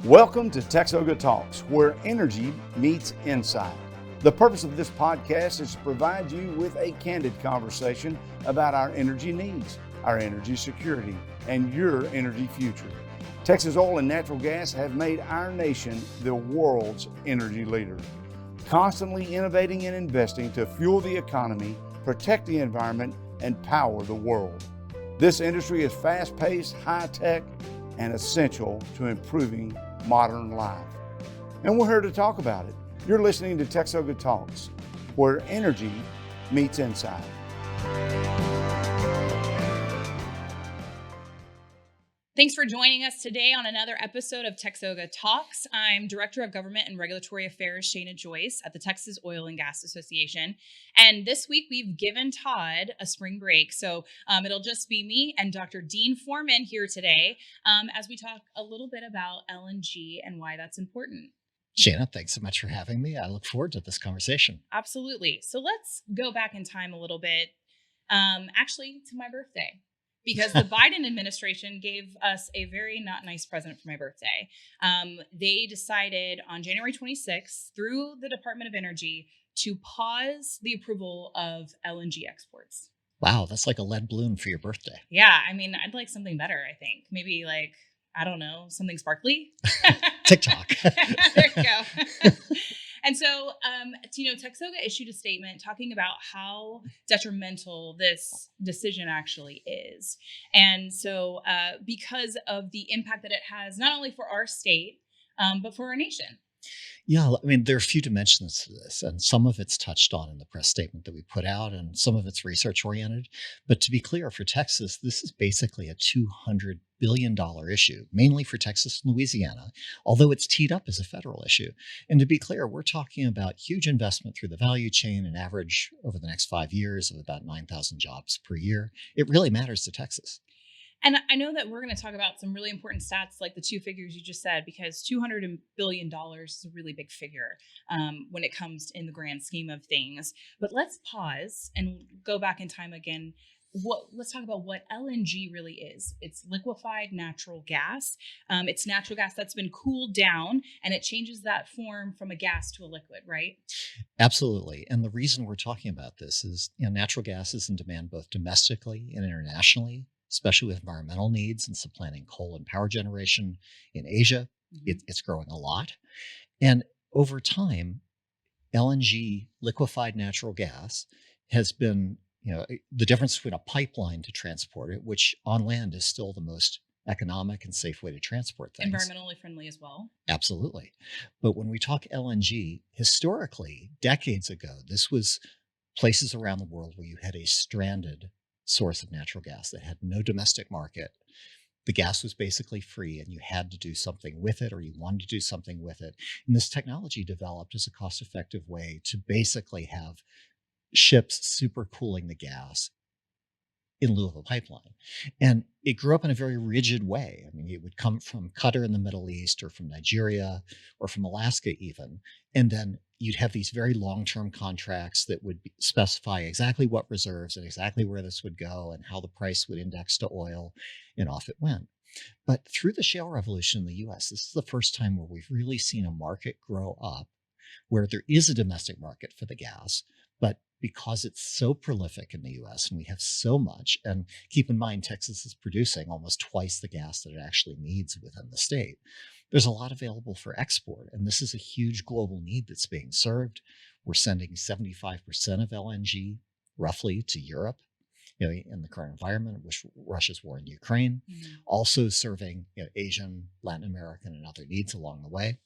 Welcome to TXOGA Talks, where energy meets insight. The purpose of this podcast is to provide you with a candid conversation about our energy needs, our energy security, and your energy future. Texas oil and natural gas have made our nation the world's energy leader, constantly innovating and investing to fuel the economy, protect the environment, and power the world. This industry is fast-paced, high-tech, and essential to improving modern life. And we're here to talk about it. You're listening to TXOGA Talks, where energy meets insight. Thanks for joining us today on another episode of TXOGA Talks. I'm Director of Government and Regulatory Affairs, Shana Joyce at the Texas Oil and Gas Association. And this week we've given Todd a spring break. So it'll just be me and Dr. Dean Foreman here today as we talk a little bit about LNG and why that's important. Shana, thanks so much for having me. I look forward to this conversation. Absolutely. So let's go back in time a little bit, actually to my birthday. Because the Biden administration gave us a very not nice present for my birthday. They decided on January 26th, through the Department of Energy, to pause the approval of LNG exports. Wow, that's like a lead balloon for your birthday. Yeah, I mean, I'd like something better, I think. Maybe like, I don't know, something sparkly? TikTok. There you go. And so, TXOGA issued a statement talking about how detrimental this decision actually is. And so, because of the impact that it has, not only for our state, but for our nation. Yeah, I mean, there are a few dimensions to this, and some of it's touched on in the press statement that we put out, and some of it's research oriented. But to be clear, for Texas, this is basically a $200 billion issue, mainly for Texas and Louisiana, although it's teed up as a federal issue. And to be clear, we're talking about huge investment through the value chain, an average over the next 5 years of about 9,000 jobs per year. It really matters to Texas. And I know that we're going to talk about some really important stats like the two figures you just said, because $200 billion is a really big figure when it comes in the grand scheme of things. But let's pause and go back in time again. Let's talk about what LNG really is. It's liquefied natural gas. It's natural gas that's been cooled down, and it changes that form from a gas to a liquid, right? Absolutely. And the reason we're talking about this is, natural gas is in demand both domestically and internationally, especially with environmental needs and supplanting coal and power generation in Asia. Mm-hmm. It's growing a lot. And over time, LNG, liquefied natural gas, has been, the difference between a pipeline to transport it, which on land is still the most economic and safe way to transport things. Environmentally friendly as well. Absolutely. But when we talk LNG, historically, decades ago, this was places around the world where you had a stranded source of natural gas that had no domestic market. The gas was basically free and you had to do something with it, or you wanted to do something with it. And this technology developed as a cost-effective way to basically have ships supercooling the gas in lieu of a pipeline. And it grew up in a very rigid way. I mean, it would come from Qatar in the Middle East, or from Nigeria, or from Alaska even. And then you'd have these very long-term contracts that would specify exactly what reserves and exactly where this would go and how the price would index to oil, and off it went. But through the shale revolution in the US, this is the first time where we've really seen a market grow up where there is a domestic market for the gas, but because it's so prolific in the US and we have so much, and keep in mind, Texas is producing almost twice the gas that it actually needs within the state. There's a lot available for export, and this is a huge global need that's being served. We're sending 75% of LNG roughly to Europe, in the current environment, with Russia's war in Ukraine, also serving Asian, Latin American, and other needs along the way.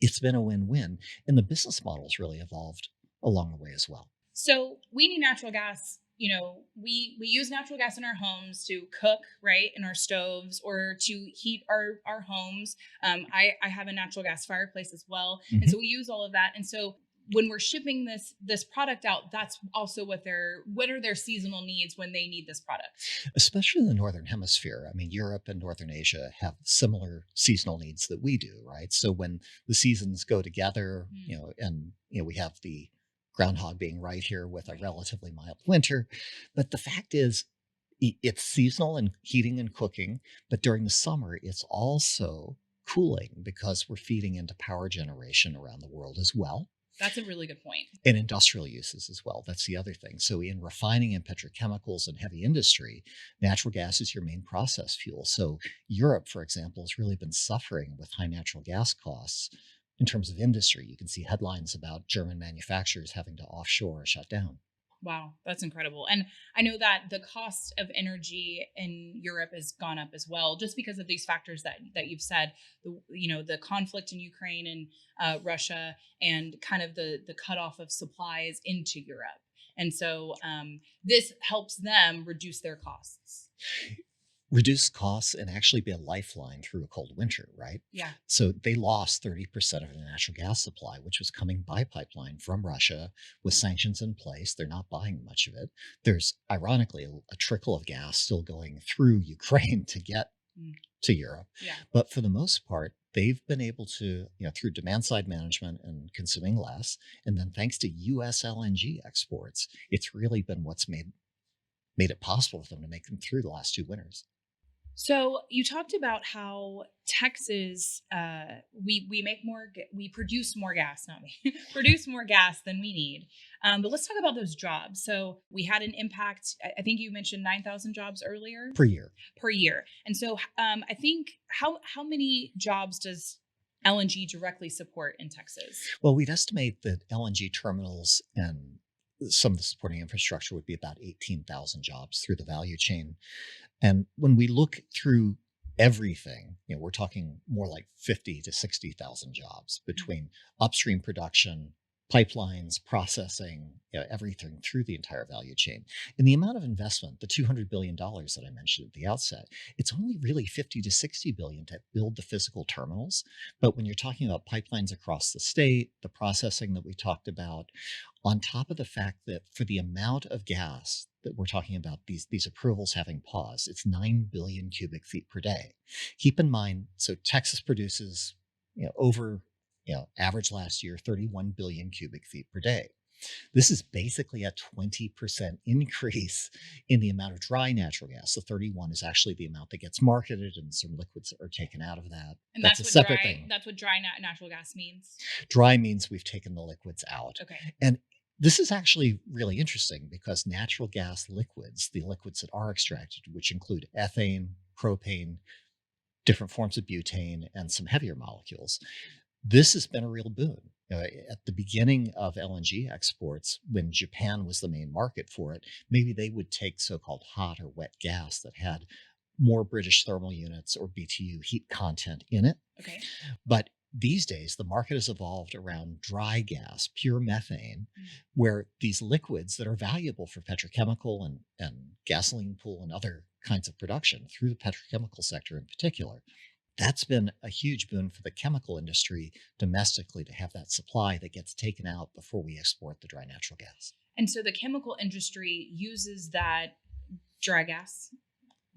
It's been a win-win, and the business model's really evolved along the way as well. So we need natural gas. We use natural gas in our homes to cook, right, in our stoves, or to heat our homes. I have a natural gas fireplace as well. Mm-hmm. And so we use all of that. And so when we're shipping this product out, that's also what are their seasonal needs when they need this product? Especially in the Northern Hemisphere. I mean, Europe and Northern Asia have similar seasonal needs that we do, right? So when the seasons go together, we have the groundhog being right here with a relatively mild winter. But the fact is, it's seasonal in heating and cooking, but during the summer, it's also cooling because we're feeding into power generation around the world as well. That's a really good point. And industrial uses as well. That's the other thing. So in refining and petrochemicals and heavy industry, natural gas is your main process fuel. So Europe, for example, has really been suffering with high natural gas costs in terms of industry. You can see headlines about German manufacturers having to offshore or shut down. Wow, that's incredible. And I know that the cost of energy in Europe has gone up as well, just because of these factors that you've said. The conflict in Ukraine and Russia, and kind of the cutoff of supplies into Europe. And so this helps them reduce their costs. Reduce costs and actually be a lifeline through a cold winter, right? Yeah. So they lost 30% of their natural gas supply, which was coming by pipeline from Russia with sanctions in place. They're not buying much of it. There's ironically a trickle of gas still going through Ukraine to get to Europe. Yeah. But for the most part, they've been able to, through demand side management and consuming less, and then thanks to US LNG exports, it's really been what's made it possible for them to make them through the last 2 winters. So you talked about how Texas, we produce more gas, not we produce more gas than we need. But let's talk about those jobs. So we had an impact. I think you mentioned 9,000 jobs earlier Per year. And so I think how many jobs does LNG directly support in Texas? Well, we'd estimate that LNG terminals and some of the supporting infrastructure would be about 18,000 jobs through the value chain. And when we look through everything, we're talking more like 50 to 60,000 jobs between upstream production, pipelines, processing, everything through the entire value chain. And the amount of investment, the $200 billion that I mentioned at the outset, it's only really 50 to 60 billion to build the physical terminals. But when you're talking about pipelines across the state, the processing that we talked about, on top of the fact that for the amount of gas that we're talking about, these approvals having paused, it's 9 billion cubic feet per day. Keep in mind, so Texas produces, over average last year, 31 billion cubic feet per day. This is basically a 20% increase in the amount of dry natural gas. The 31 is actually the amount that gets marketed, and some liquids are taken out of that. And that's a separate thing. That's what dry natural gas means. Dry means we've taken the liquids out. Okay. And this is actually really interesting because natural gas liquids, the liquids that are extracted, which include ethane, propane, different forms of butane, and some heavier molecules, this has been a real boon. At the beginning of LNG exports, when Japan was the main market for it, maybe they would take so-called hot or wet gas that had more British thermal units or BTU heat content in it. Okay. But these days, the market has evolved around dry gas, pure methane, where these liquids that are valuable for petrochemical and gasoline pool and other kinds of production through the petrochemical sector in particular, that's been a huge boon for the chemical industry domestically to have that supply that gets taken out before we export the dry natural gas. And so the chemical industry uses that dry gas,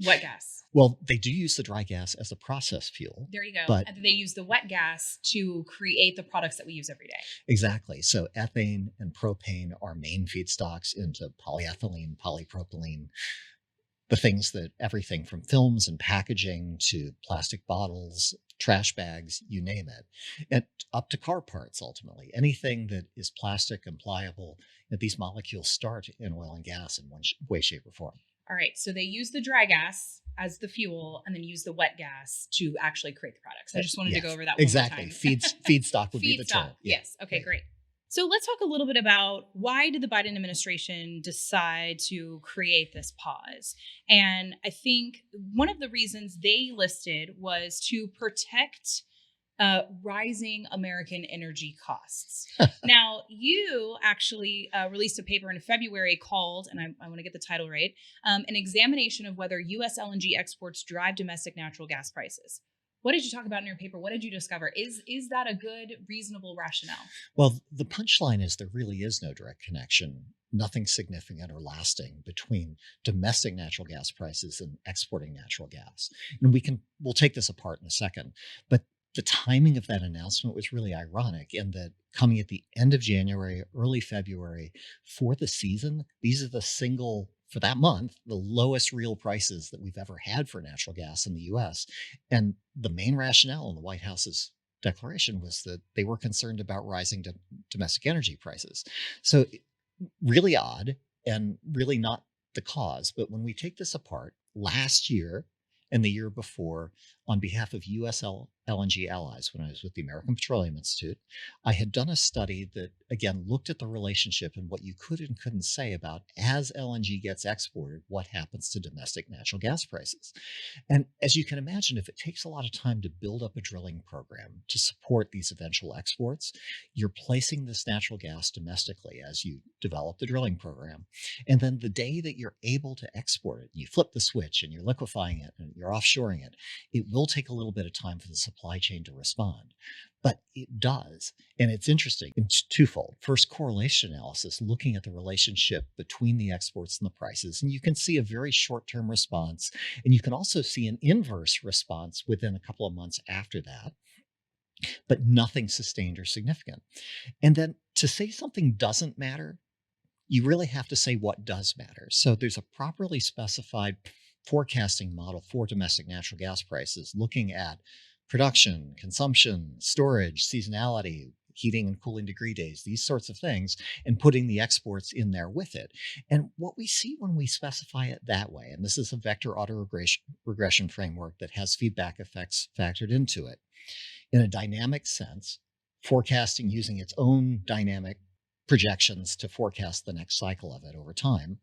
wet gas. Well, they do use the dry gas as a process fuel. There you go. But and they use the wet gas to create the products that we use every day. Exactly. So ethane and propane are main feedstocks into polyethylene, polypropylene, the things that everything from films and packaging to plastic bottles, trash bags, you name it, and up to car parts, ultimately. Anything that is plastic and pliable, these molecules start in oil and gas in one way, shape, or form. All right. So they use the dry gas as the fuel and then use the wet gas to actually create the products. I just wanted to go over that one more time. Feedstock would be the term. Yes. Okay, great. So let's talk a little bit about why did the Biden administration decide to create this pause? And I think one of the reasons they listed was to protect rising American energy costs. Now, you actually released a paper in February called, and I want to get the title right, an examination of whether U.S. LNG exports drive domestic natural gas prices. What did you talk about in your paper? What did you discover? Is that a good, reasonable rationale? Well, the punchline is there really is no direct connection, nothing significant or lasting between domestic natural gas prices and exporting natural gas. And we'll take this apart in a second. But the timing of that announcement was really ironic in that coming at the end of January, early February for the season, these are the single for that month, the lowest real prices that we've ever had for natural gas in the US. And the main rationale in the White House's declaration was that they were concerned about rising domestic energy prices. So really odd and really not the cause. But when we take this apart, last year and the year before, on behalf of US LNG allies, when I was with the American Petroleum Institute, I had done a study that, again, looked at the relationship and what you could and couldn't say about as LNG gets exported, what happens to domestic natural gas prices. And as you can imagine, if it takes a lot of time to build up a drilling program to support these eventual exports, you're placing this natural gas domestically as you develop the drilling program. And then the day that you're able to export it, you flip the switch and you're liquefying it and you're offshoring it, it will take a little bit of time for the supply chain to respond. But it does. And it's interesting. It's twofold. First, correlation analysis, looking at the relationship between the exports and the prices. And you can see a very short-term response. And you can also see an inverse response within a couple of months after that, but nothing sustained or significant. And then to say something doesn't matter, you really have to say what does matter. So there's a properly specified forecasting model for domestic natural gas prices, looking at production, consumption, storage, seasonality, heating and cooling degree days, these sorts of things, and putting the exports in there with it. And what we see when we specify it that way, and this is a vector autoregression framework that has feedback effects factored into it, in a dynamic sense, forecasting using its own dynamic projections to forecast the next cycle of it over time,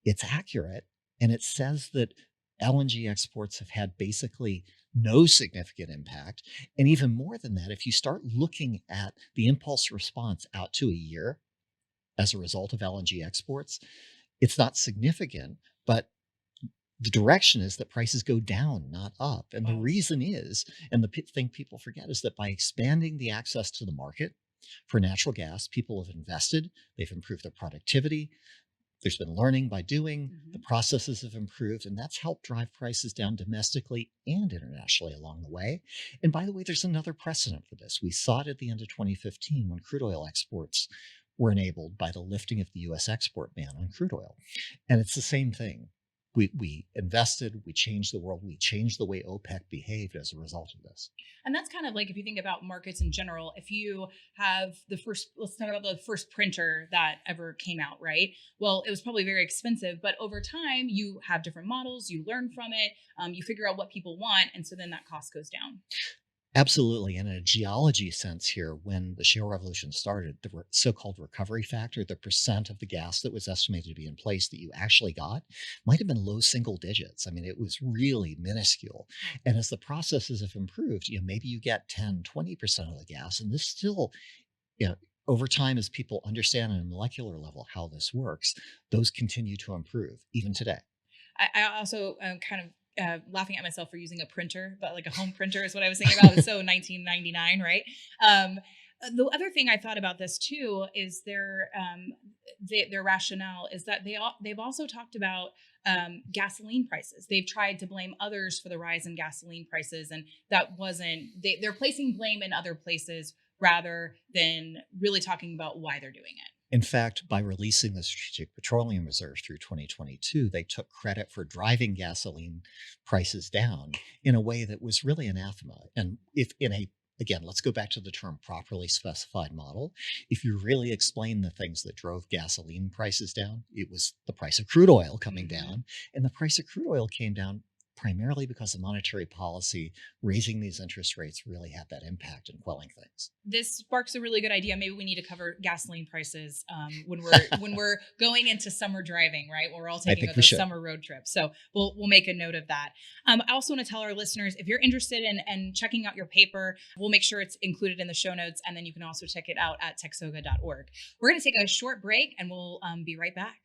it's accurate. And it says that LNG exports have had basically no significant impact. And even more than that, if you start looking at the impulse response out to a year as a result of LNG exports, it's not significant, but the direction is that prices go down, not up. And the reason is, and the thing people forget is that by expanding the access to the market for natural gas, people have invested, they've improved their productivity. There's been learning by doing, the processes have improved, and that's helped drive prices down domestically and internationally along the way. And by the way, there's another precedent for this. We saw it at the end of 2015 when crude oil exports were enabled by the lifting of the US export ban on crude oil. And it's the same thing. We invested, we changed the world, we changed the way OPEC behaved as a result of this. And that's kind of like, if you think about markets in general, if you have let's talk about the first printer that ever came out, right? Well, it was probably very expensive, but over time you have different models, you learn from it, you figure out what people want. And so then that cost goes down. Absolutely. And in a geology sense here, when the shale revolution started, the so-called recovery factor, the percent of the gas that was estimated to be in place that you actually got, might have been low single digits. I mean, it was really minuscule. And as the processes have improved, maybe you get 10, 20% of the gas. And this still, over time, as people understand on a molecular level how this works, those continue to improve even today. I also kind of laughing at myself for using a printer, but like a home printer is what I was thinking about. So 1999, right? The other thing I thought about this too is their rationale is that they've also talked about gasoline prices. They've tried to blame others for the rise in gasoline prices, and that wasn't. They're placing blame in other places rather than really talking about why they're doing it. In fact, by releasing the Strategic Petroleum Reserve through 2022, they took credit for driving gasoline prices down in a way that was really anathema. And again, let's go back to the term properly specified model. If you really explain the things that drove gasoline prices down, it was the price of crude oil coming down. And the price of crude oil came down primarily because of monetary policy. Raising these interest rates really had that impact in quelling things. This sparks a really good idea. Maybe we need to cover gasoline prices when we're going into summer driving, right? We're all taking a summer road trip. So we'll make a note of that. I also want to tell our listeners, if you're interested in checking out your paper, we'll make sure it's included in the show notes, and then you can also check it out at TXOGA.org. We're going to take a short break, and we'll be right back.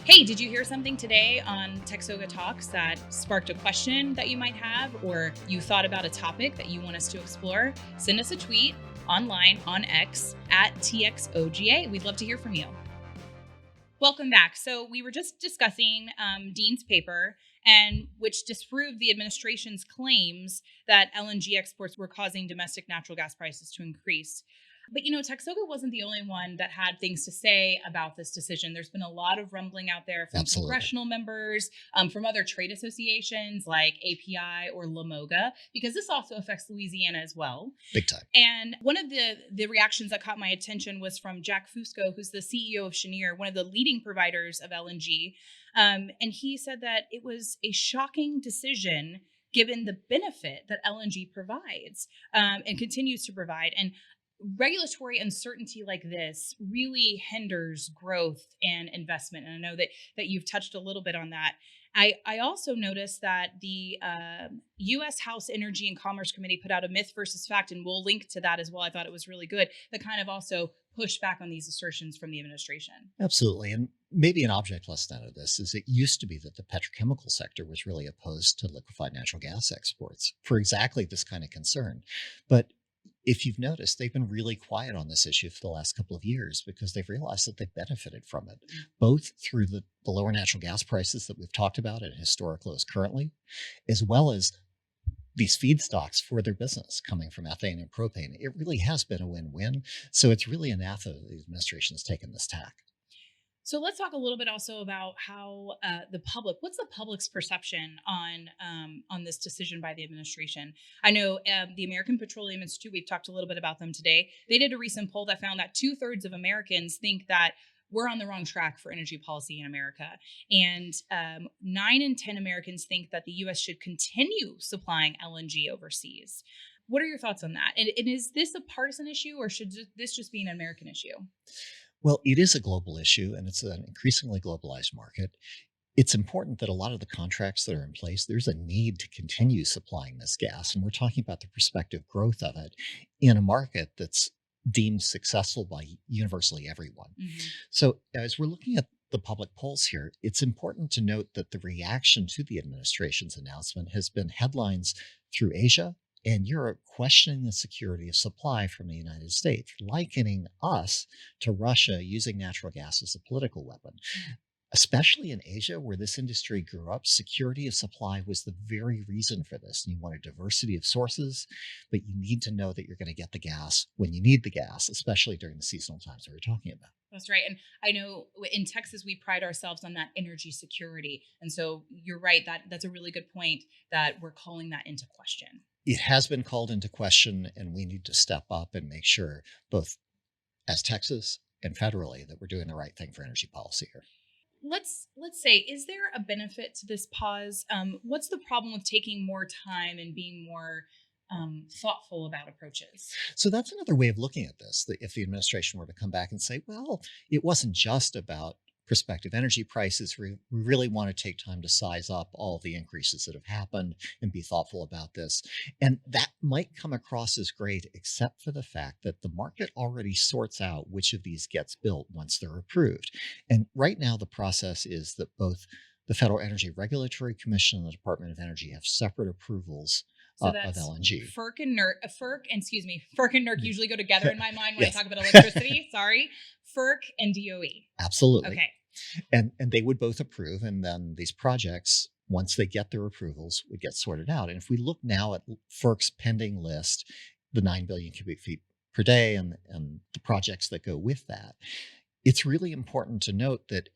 Hey, did you hear something today on TXOGA Talks that sparked a question that you might have, or you thought about a topic that you want us to explore? Send us a tweet online on X at TXOGA. We'd love to hear from you. Welcome back. So we were just discussing Dean's paper, and which disproved the administration's claims that LNG exports were causing domestic natural gas prices to increase. But TXOGA wasn't the only one that had things to say about this decision. There's been a lot of rumbling out there from Absolutely. congressional members, from other trade associations like API or LaMoga, because this also affects Louisiana as well. Big time. And one of the reactions that caught my attention was from Jack Fusco, who's the CEO of Cheniere, one of the leading providers of LNG. And he said that it was a shocking decision given the benefit that LNG provides and continues to provide. And regulatory uncertainty like this really hinders growth and investment. And I know that you've touched a little bit on that. I also noticed that the U.S. House Energy and Commerce Committee put out a myth versus fact, and we'll link to that as well. I thought it was really good, that kind of also pushed back on these assertions from the administration. Absolutely. And maybe an object lesson out of this is it used to be that the petrochemical sector was really opposed to liquefied natural gas exports for exactly this kind of concern. But if you've noticed, they've been really quiet on this issue for the last couple of years because they've realized that they've benefited from it, both through the lower natural gas prices that we've talked about at historic lows currently, as well as these feedstocks for their business coming from ethane and propane. It really has been a win-win. So it's really anathema that the administration has taken this tack. So let's talk a little bit also about how what's the public's perception on this decision by the administration? I know the American Petroleum Institute, we've talked a little bit about them today. They did a recent poll that found that 2/3 of Americans think that we're on the wrong track for energy policy in America. And 9 in 10 Americans think that the U.S. should continue supplying LNG overseas. What are your thoughts on that? And is this a partisan issue, or should this just be an American issue? Well, it is a global issue, and it's an increasingly globalized market. It's important that a lot of the contracts that are in place, there's a need to continue supplying this gas. And we're talking about the prospective growth of it in a market that's deemed successful by universally everyone. Mm-hmm. So as we're looking at the public polls here, it's important to note that the reaction to the administration's announcement has been headlines through Asia and Europe questioning the security of supply from the United States, likening us to Russia using natural gas as a political weapon. Especially in Asia, where this industry grew up, security of supply was the very reason for this. And you want a diversity of sources, but you need to know that you're going to get the gas when you need the gas, especially during the seasonal times that we're talking about. That's right. And I know in Texas, we pride ourselves on that energy security. And so you're right, that's a really good point that we're calling that into question. It has been called into question, and we need to step up and make sure, both as Texas and federally, that we're doing the right thing for energy policy here. Let's say, is there a benefit to this pause? What's the problem with taking more time and being more thoughtful about approaches? So that's another way of looking at this. That if the administration were to come back and say, well, it wasn't just about prospective energy prices. We really want to take time to size up all of the increases that have happened and be thoughtful about this. And that might come across as great, except for the fact that the market already sorts out which of these gets built once they're approved. And right now, the process is that both the Federal Energy Regulatory Commission and the Department of Energy have separate approvals So of that's LNG. FERC and NERC usually go together in my mind when Yes. I talk about electricity. Sorry. FERC and DOE. Absolutely. Okay. And they would both approve, and then these projects, once they get their approvals, would get sorted out. And if we look now at FERC's pending list, the 9 billion cubic feet per day and the projects that go with that, it's really important to note that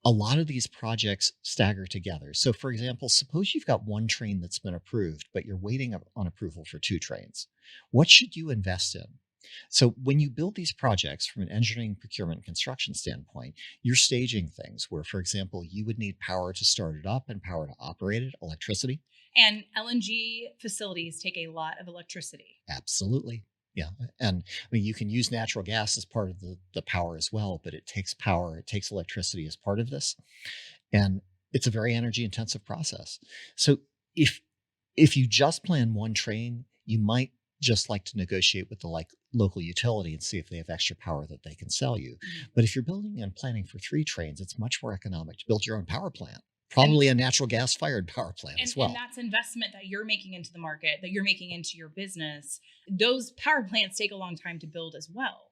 a lot of these projects stagger together. So for example, suppose you've got one train that's been approved, but you're waiting on approval for 2 trains. What should you invest in? So when you build these projects from an engineering, procurement, and construction standpoint, you're staging things where, for example, you would need power to start it up and power to operate it, electricity. And LNG facilities take a lot of electricity. Absolutely. Yeah. And I mean, you can use natural gas as part of the power as well, but it takes power, it takes electricity as part of this. And it's a very energy intensive process. So if you just plan one train, you might just like to negotiate with the local utility and see if they have extra power that they can sell you. Mm-hmm. But if you're building and planning for 3 trains, it's much more economic to build your own power plant, probably a natural gas fired power plant as well. And that's investment that you're making into the market, that you're making into your business. Those power plants take a long time to build as well.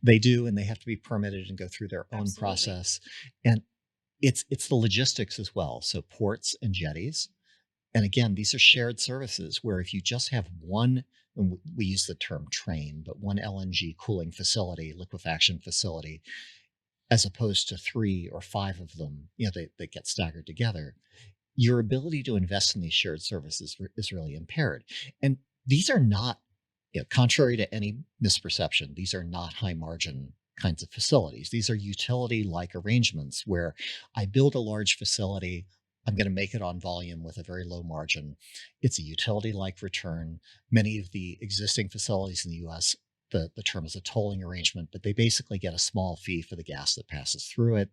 They do, and they have to be permitted and go through their own process. And it's the logistics as well. So ports and jetties. And again, these are shared services where if you just have one, and we use the term train, but one LNG cooling facility, liquefaction facility, as opposed to 3 or 5 of them, they get staggered together, your ability to invest in these shared services is really impaired. And these are not, contrary to any misperception, these are not high margin kinds of facilities. These are utility like arrangements where I build a large facility. I'm going to make it on volume with a very low margin. It's a utility like return. Many of the existing facilities in the US, the term is a tolling arrangement, but they basically get a small fee for the gas that passes through it.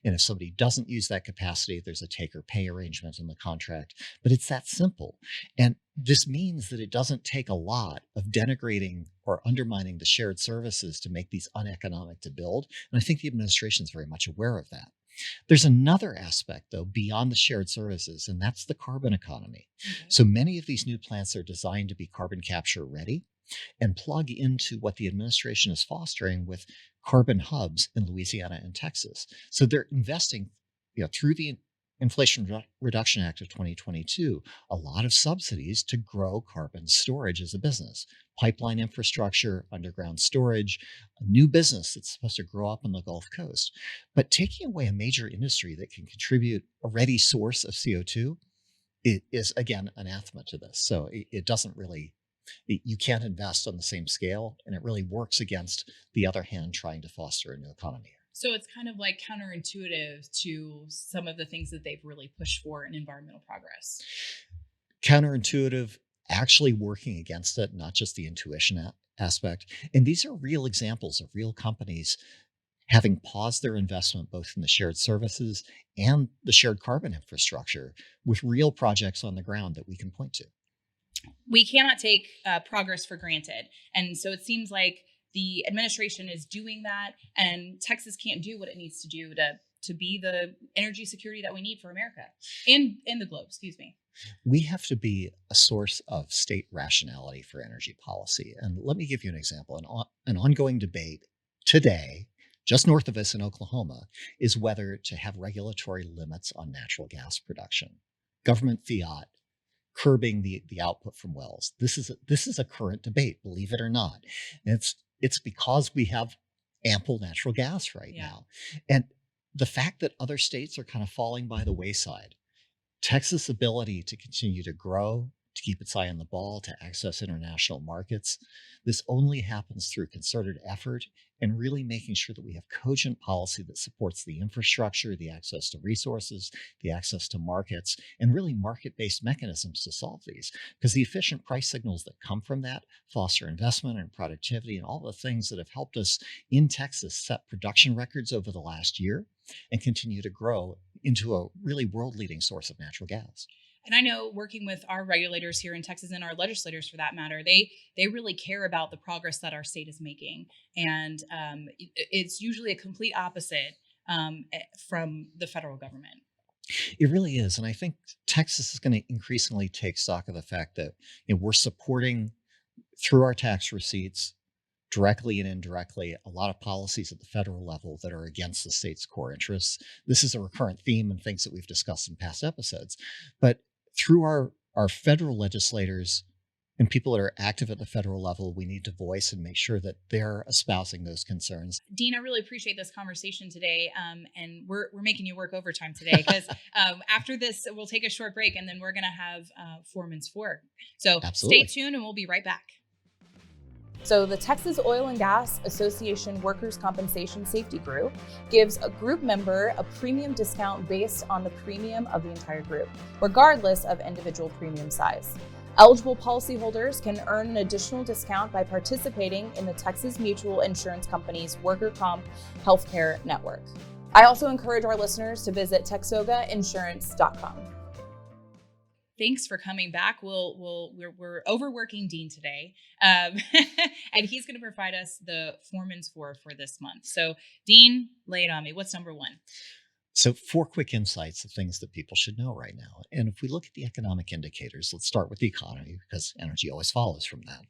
And if somebody doesn't use that capacity, there's a take or pay arrangement in the contract. But it's that simple. And this means that it doesn't take a lot of denigrating or undermining the shared services to make these uneconomic to build. And I think the administration is very much aware of that. There's another aspect, though, beyond the shared services, and that's the carbon economy. Okay. So many of these new plants are designed to be carbon capture ready and plug into what the administration is fostering with carbon hubs in Louisiana and Texas. So they're investing, through the Inflation Reduction Act of 2022, a lot of subsidies to grow carbon storage as a business, pipeline infrastructure, underground storage, a new business that's supposed to grow up on the Gulf Coast. But taking away a major industry that can contribute a ready source of CO2, it is, again, anathema to this. So it doesn't really, you can't invest on the same scale, and it really works against the other hand trying to foster a new economy. So it's kind of like counterintuitive to some of the things that they've really pushed for in environmental progress. Counterintuitive, actually working against it, not just the intuition aspect. And these are real examples of real companies having paused their investment both in the shared services and the shared carbon infrastructure with real projects on the ground that we can point to. We cannot take progress for granted. And so it seems like the administration is doing that, and Texas can't do what it needs to do to be the energy security that we need for America and the globe, excuse me. We have to be a source of state rationality for energy policy. And let me give you an example. An ongoing debate today, just north of us in Oklahoma, is whether to have regulatory limits on natural gas production. Government fiat curbing the output from wells. This is a current debate, believe it or not. And it's because we have ample natural gas right now. And the fact that other states are kind of falling by the wayside, Texas' ability to continue to grow, to keep its eye on the ball, to access international markets, this only happens through concerted effort and really making sure that we have cogent policy that supports the infrastructure, the access to resources, the access to markets, and really market-based mechanisms to solve these. Because the efficient price signals that come from that foster investment and productivity and all the things that have helped us in Texas set production records over the last year and continue to grow into a really world-leading source of natural gas. And I know, working with our regulators here in Texas and our legislators for that matter, they really care about the progress that our state is making. And it's usually a complete opposite from the federal government. It really is. And I think Texas is going to increasingly take stock of the fact that we're supporting, through our tax receipts, directly and indirectly, a lot of policies at the federal level that are against the state's core interests. This is a recurrent theme and things that we've discussed in past episodes. But through our federal legislators and people that are active at the federal level, we need to voice and make sure that they're espousing those concerns. Dean, I really appreciate this conversation today. And we're making you work overtime today because after this, we'll take a short break and then we're going to have Foreman's 4. So Absolutely. Stay tuned and we'll be right back. So the Texas Oil and Gas Association Workers' Compensation Safety Group gives a group member a premium discount based on the premium of the entire group, regardless of individual premium size. Eligible policyholders can earn an additional discount by participating in the Texas Mutual Insurance Company's Worker Comp Healthcare Network. I also encourage our listeners to visit TXOGAinsurance.com. Thanks for coming back. We're overworking Dean today, and he's going to provide us the Foreman's 4 for this month. So, Dean, lay it on me. What's number 1? So 4 quick insights of things that people should know right now. And if we look at the economic indicators, let's start with the economy because energy always follows from that.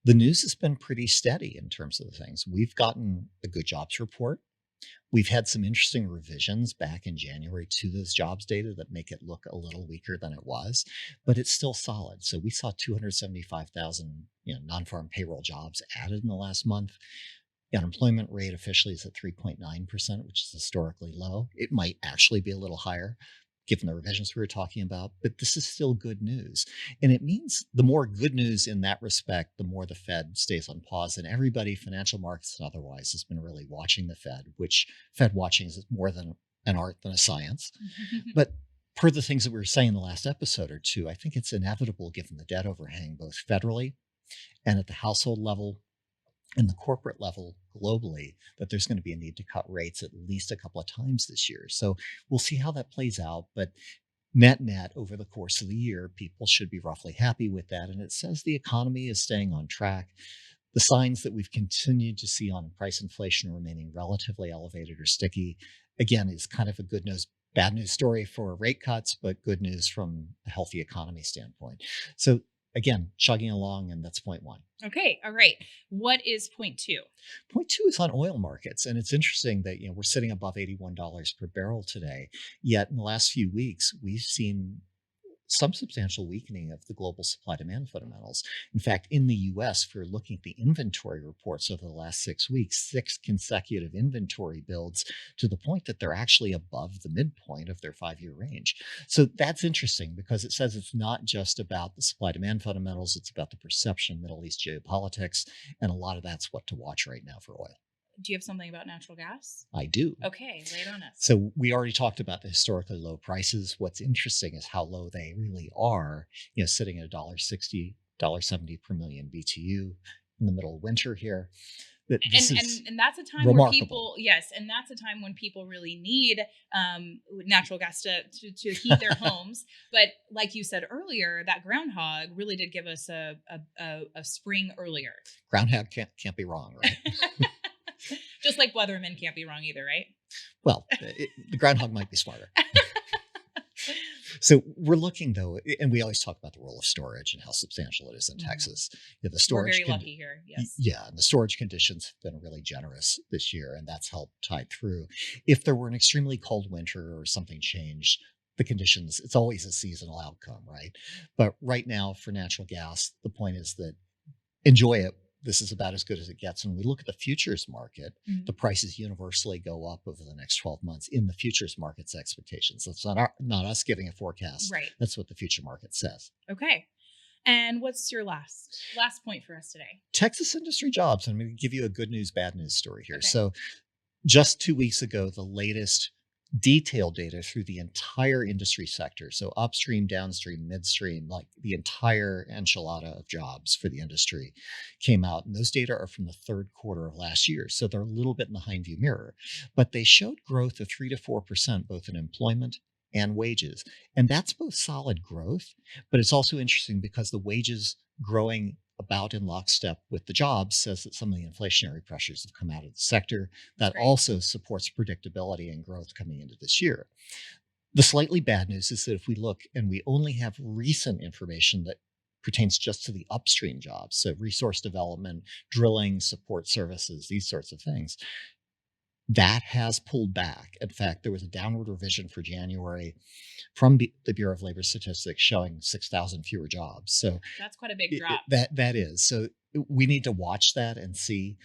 The news has been pretty steady in terms of the things. We've gotten a good jobs report. We've had some interesting revisions back in January to those jobs data that make it look a little weaker than it was, but it's still solid. So we saw 275,000 non-farm payroll jobs added in the last month. The unemployment rate officially is at 3.9%, which is historically low. It might actually be a little higher given the revisions we were talking about, but this is still good news. And it means the more good news in that respect, the more the Fed stays on pause. And everybody, financial markets and otherwise, has been really watching the Fed, which Fed watching is more than an art than a science. But per the things that we were saying in the last episode or two, I think it's inevitable given the debt overhang, both federally and at the household level and the corporate level globally, that there's going to be a need to cut rates at least a couple of times this year. So we'll see how that plays out. But net over the course of the year, people should be roughly happy with that. And it says the economy is staying on track. The signs that we've continued to see on price inflation remaining relatively elevated or sticky, again, is kind of a good news, bad news story for rate cuts, but good news from a healthy economy standpoint. So again, chugging along, and that's point one. Okay. All right. What is point two? Point two is on oil markets. And it's interesting that we're sitting above $81 per barrel today. Yet in the last few weeks, we've seen some substantial weakening of the global supply demand fundamentals. In fact, in the US, if you're looking at the inventory reports over the last 6 weeks, 6 consecutive inventory builds to the point that they're actually above the midpoint of their 5-year range. So that's interesting because it says it's not just about the supply demand fundamentals, it's about the perception of Middle East geopolitics. And a lot of that's what to watch right now for oil. Do you have something about natural gas? I do. Okay, lay it on us. So we already talked about the historically low prices. What's interesting is how low they really are, sitting at $1.60, $1.70 per million BTU in the middle of winter here. And that's a time remarkable. Where people, yes, and that's a time when people really need natural gas to heat their homes. But like you said earlier, that groundhog really did give us a spring earlier. Groundhog can't be wrong, right? Just like weathermen can't be wrong either, right? Well, the groundhog might be smarter. So we're looking, though, and we always talk about the role of storage and how substantial it is in Texas. The storage We're very lucky here, yes. Yeah, and the storage conditions have been really generous this year, and that's helped tide through. If there were an extremely cold winter or something changed, the conditions, it's always a seasonal outcome, right? But right now, for natural gas, the point is that enjoy it. This is about as good as it gets. When we look at the futures market, the prices universally go up over the next 12 months in the futures market's expectations. That's not us giving a forecast. Right. That's what the future market says. Okay. And what's your last point for us today? Texas industry jobs. I'm going to give you a good news, bad news story here. Okay. So just 2 weeks ago, the latest detailed data through the entire industry sector, so upstream, downstream, midstream, like the entire enchilada of jobs for the industry came out. And those data are from the third quarter of last year. So they're a little bit in the hindview mirror, but they showed growth of 3 to 4%, both in employment and wages. And that's both solid growth, but it's also interesting because the wages growing about in lockstep with the jobs says that some of the inflationary pressures have come out of the sector. That also supports predictability and growth coming into this year. The slightly bad news is that if we look and we only have recent information that pertains just to the upstream jobs, so resource development, drilling, support services, these sorts of things, that has pulled back. In fact, there was a downward revision for January from the Bureau of Labor Statistics showing 6,000 fewer jobs. So that's quite a big drop. That is. So we need to watch that and see.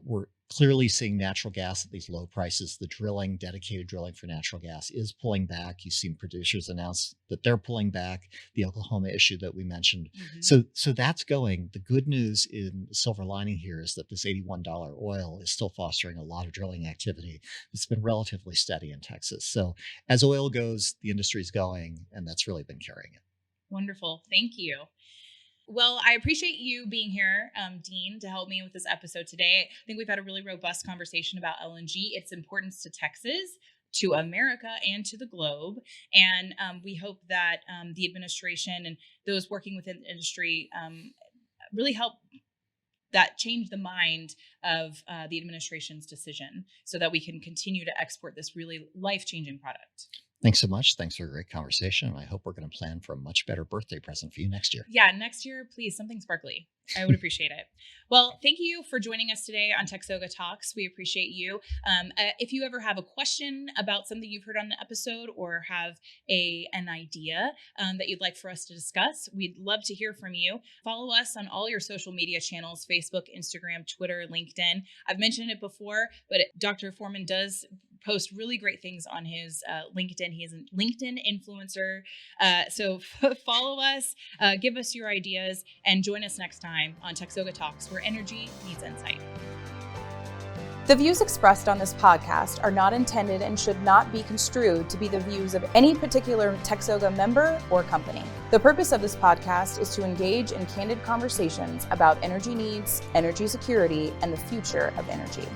We're clearly seeing natural gas at these low prices. The drilling, dedicated drilling for natural gas is pulling back. You've seen producers announce that they're pulling back. The Oklahoma issue that we mentioned. So that's going. The good news in the silver lining here is that this $81 oil is still fostering a lot of drilling activity. It's been relatively steady in Texas. So as oil goes, the industry's going, and that's really been carrying it. Wonderful. Thank you. Well, I appreciate you being here, Dean, to help me with this episode today. I think we've had a really robust conversation about LNG, its importance to Texas, to America, and to the globe. And we hope that the administration and those working within the industry really help that change the mind of the administration's decision so that we can continue to export this really life-changing product. Thanks so much. Thanks for a great conversation. I hope we're going to plan for a much better birthday present for you next year. Yeah, next year, please, something sparkly. I would appreciate it. Well, thank you for joining us today on TXOGA Talks. We appreciate you. If you ever have a question about something you've heard on the episode or have an idea that you'd like for us to discuss, we'd love to hear from you. Follow us on all your social media channels, Facebook, Instagram, Twitter, LinkedIn. I've mentioned it before, but Dr. Foreman does post really great things on his LinkedIn. He is a LinkedIn influencer. So follow us, give us your ideas, and join us next time on TXOGA Talks, where energy meets insight. The views expressed on this podcast are not intended and should not be construed to be the views of any particular TXOGA member or company. The purpose of this podcast is to engage in candid conversations about energy needs, energy security, and the future of energy.